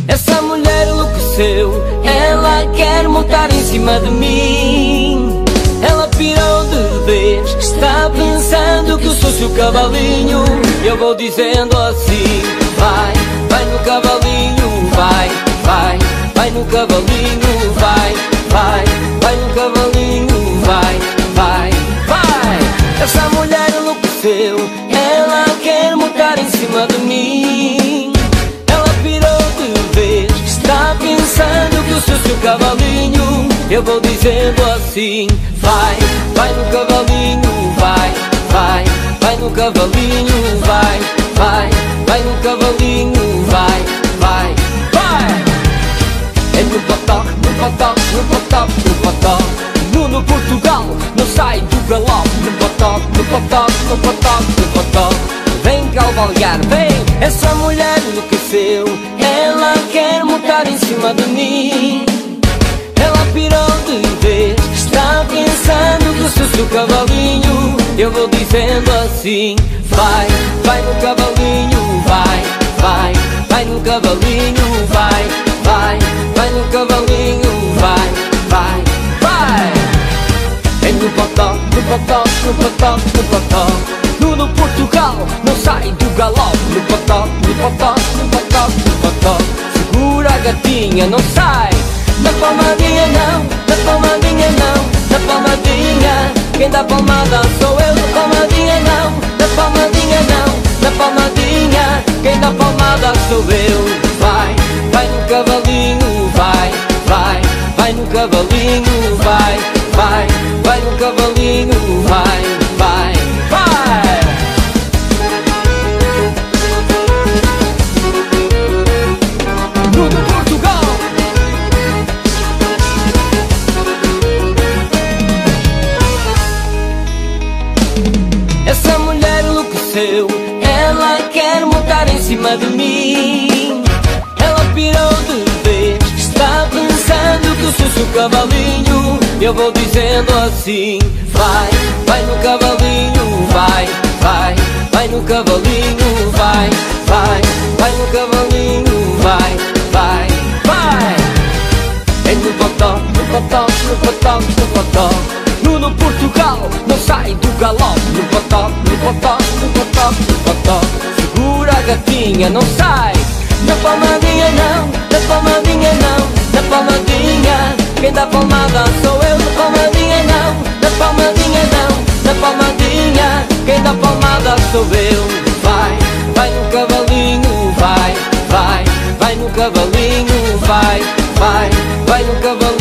Essa mulher enlouqueceu, ela quer montar em cima de mim. Ela pirou de vez, está pensando que eu sou seu cavalinho. Eu vou dizendo assim: vai, vai no cavalinho, vai, vai, vai no cavalinho, vai, vai, vai no cavalinho, vai, vai, vai. Essa mulher enlouqueceu, ela quer montar em cima de mim. Ela pirou de vez, está pensando que eu sou seu cavalinho. Eu vou dizendo assim: vai, vai no cavalinho, vai, vai, vai no cavalinho, vai, vai, vai no cavalinho, vai, vai, vai. É no potoque, no potoque, no potoque, no potoque. No Portugal, não sai do galope. No potoque, no potoque, no potoque, no potoque. Vem cavalgar, vem. Essa mulher enlouqueceu, ela quer montar em cima de mim. Ela pirou de vez, está pensando que eu sou seu cavalinho. Eu vou dizendo assim: vai, vai no cavalinho, vai, vai, vai no cavalinho, vai, vai, vai no cavalinho, vai, vai, vai. É no potoque, no potoque, no potoque, no potoque. No Portugal, não sai do galope. No potoque, no potoque, no potoque, no potoque. Segura a gatinha, não sai. Na palmadinha não, na palmadinha não, na palmadinha. Quem dá palmada sou eu. Na palmadinha não, na palmadinha não, na palmadinha. Quem dá palmada sou eu. Vai, vai no cavalinho, vai, vai, vai no cavalinho, vai, vai, vai no cavalinho, vai, vai, vai. No Portugal. Essa mulher enlouqueceu, ela quer montar em cima de mim. Ela pirou de vez, está pensando que eu sou seu cavalinho. Eu vou dizendo assim: vai, vai no cavalinho, vai, vai, vai no cavalinho, vai, vai, vai no cavalinho, vai, vai, vai. É no potoque, no potoque, no potoque, no potoque. No Portugal, não sai do galope. No potoque, no potoque, no potoque, no potoque. Segura a gatinha, não sai. Na palmadinha não, na palmadinha não, na palmadinha. Quem dá palmada sou eu. Na palmadinha não, na palmadinha não, na palmadinha. Quem dá palmada sou eu. Vai, vai no cavalinho, vai, vai, vai no cavalinho, vai, vai, vai no cavalinho.